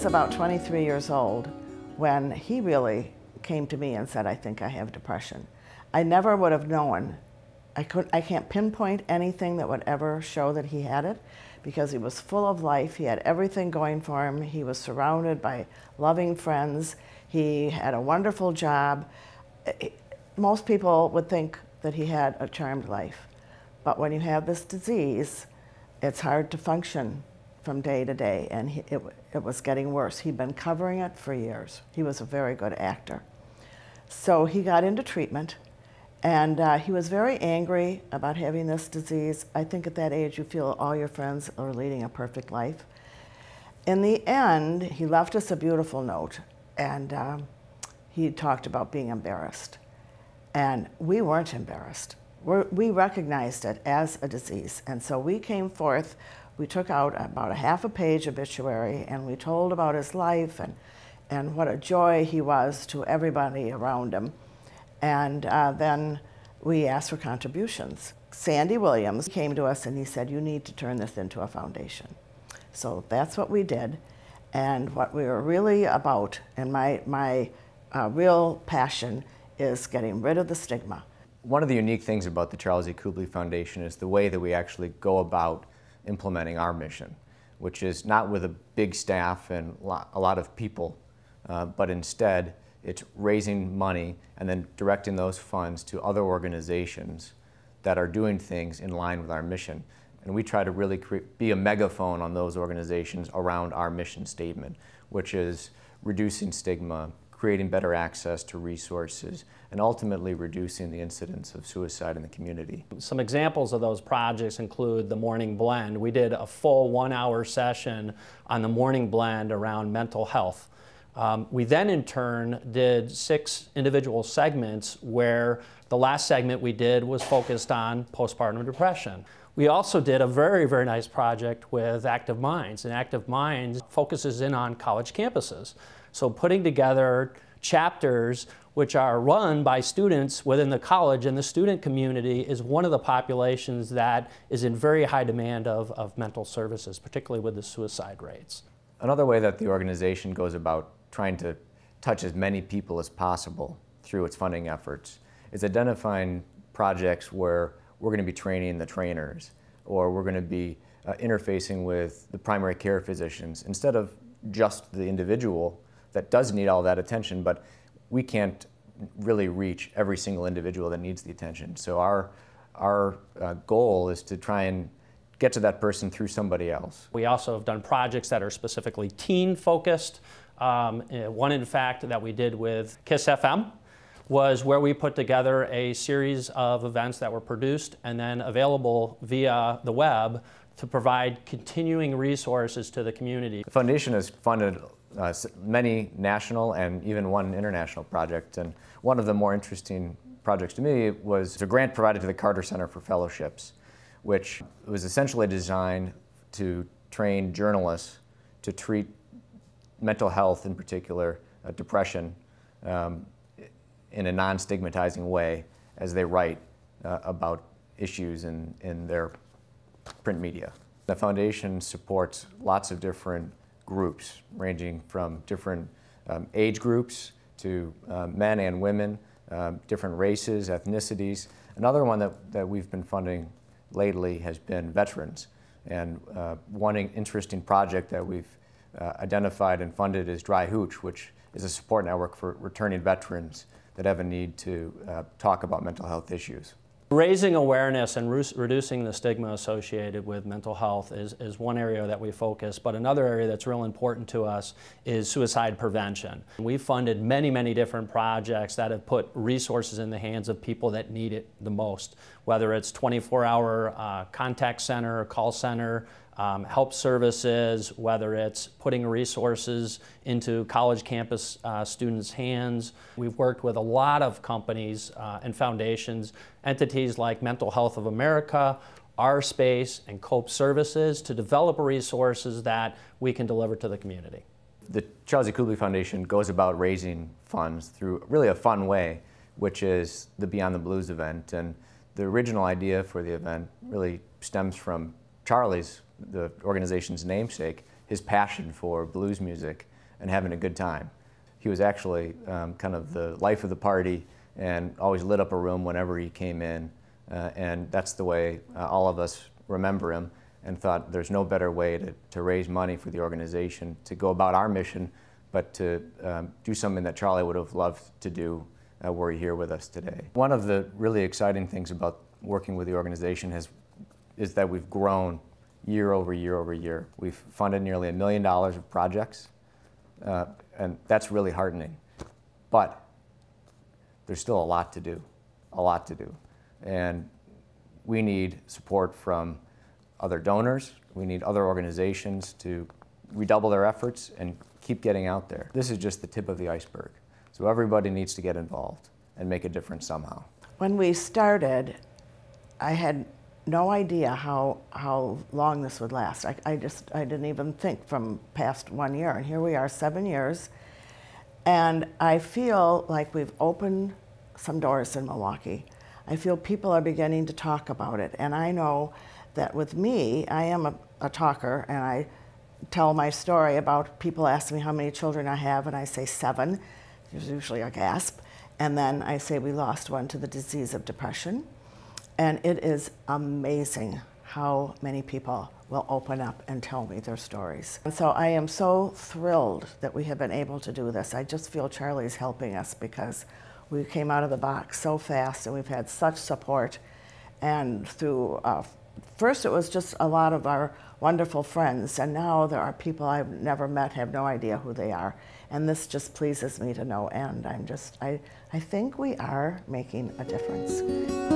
about 23 years old when he really came to me and said, I think I have depression. I never would have known. I can't pinpoint anything that would ever show that he had it, because he was full of life. He had everything going for him. He was surrounded by loving friends. He had a wonderful job. Most people would think that he had a charmed life. But when you have this disease, it's hard to function from day to day, and it was getting worse. He'd been covering it for years. He was a very good actor. So he got into treatment, and he was very angry about having this disease. I think at that age you feel all your friends are leading a perfect life. In the end, he left us a beautiful note, and he talked about being embarrassed. And we weren't embarrassed. We recognized it as a disease, and so we came forth. We took out about a half a page obituary, and we told about his life and what a joy he was to everybody around him. And then we asked for contributions. Sandy Williams came to us and he said, you need to turn this into a foundation. So that's what we did. And what we were really about, and my real passion, is getting rid of the stigma. One of the unique things about the Charles E. Kubly Foundation is the way that we actually go about implementing our mission, which is not with a big staff and a lot of people, but instead it's raising money and then directing those funds to other organizations that are doing things in line with our mission. And we try to really be a megaphone on those organizations around our mission statement, which is reducing stigma, creating better access to resources, and ultimately reducing the incidence of suicide in the community. Some examples of those projects include the Morning Blend. We did a full 1-hour session on the Morning Blend around mental health. We then in turn did 6 individual segments where the last segment we did was focused on postpartum depression. We also did a very, very nice project with Active Minds, and Active Minds focuses in on college campuses. So putting together chapters which are run by students within the college, and the student community is one of the populations that is in very high demand of mental services, particularly with the suicide rates. Another way that the organization goes about trying to touch as many people as possible through its funding efforts is identifying projects where we're going to be training the trainers, or we're going to be interfacing with the primary care physicians, instead of just the individual that does need all that attention, but we can't really reach every single individual that needs the attention. So our goal is to try and get to that person through somebody else. We also have done projects that are specifically teen focused. One in fact that we did with KISS FM was where we put together a series of events that were produced and then available via the web to provide continuing resources to the community. The foundation has funded many national and even one international project, and one of the more interesting projects to me was a grant provided to the Carter Center for Fellowships, which was essentially designed to train journalists to treat mental health, in particular depression, in a non-stigmatizing way as they write about issues in their print media. The foundation supports lots of different groups, ranging from different age groups to men and women, different races, ethnicities. Another one that we've been funding lately has been veterans. And one interesting project that we've identified and funded is Dry Hooch, which is a support network for returning veterans that have a need to talk about mental health issues. Raising awareness and reducing the stigma associated with mental health is one area that we focus, but another area that's real important to us is suicide prevention. We've funded many, many different projects that have put resources in the hands of people that need it the most, whether it's 24-hour contact center, call center, help services, whether it's putting resources into college campus students' hands. We've worked with a lot of companies and foundations, entities like Mental Health of America, Our Space, and Cope Services to develop resources that we can deliver to the community. The Charles E. Kubly Foundation goes about raising funds through really a fun way, which is the Beyond the Blues event. And the original idea for the event really stems from Charlie's, the organization's namesake, his passion for blues music. and having a good time. He was actually kind of the life of the party and always lit up a room whenever he came in. And that's the way all of us remember him, and thought there's no better way to raise money for the organization, to go about our mission, but to do something that Charlie would have loved to do were he here with us today. One of the really exciting things about working with the organization is that we've grown year over year over year. We've funded nearly $1 million of projects, and that's really heartening. But there's still a lot to do, a lot to do. And we need support from other donors. We need other organizations to redouble their efforts and keep getting out there. This is just the tip of the iceberg. So everybody needs to get involved and make a difference somehow. When we started, I had no idea how long this would last. I didn't even think from past 1 year, and here we are 7 years. And I feel like we've opened some doors in Milwaukee. I feel people are beginning to talk about it, and I know that with me, I am a talker, and I tell my story about people ask me how many children I have, and I say 7. There's usually a gasp. And then I say we lost one to the disease of depression. And it is amazing how many people will open up and tell me their stories. And so I am so thrilled that we have been able to do this. I just feel Charlie's helping us because we came out of the box so fast and we've had such support. And through, first it was just a lot of our wonderful friends, and now there are people I've never met, have no idea who they are. And this just pleases me to no end. I think we are making a difference.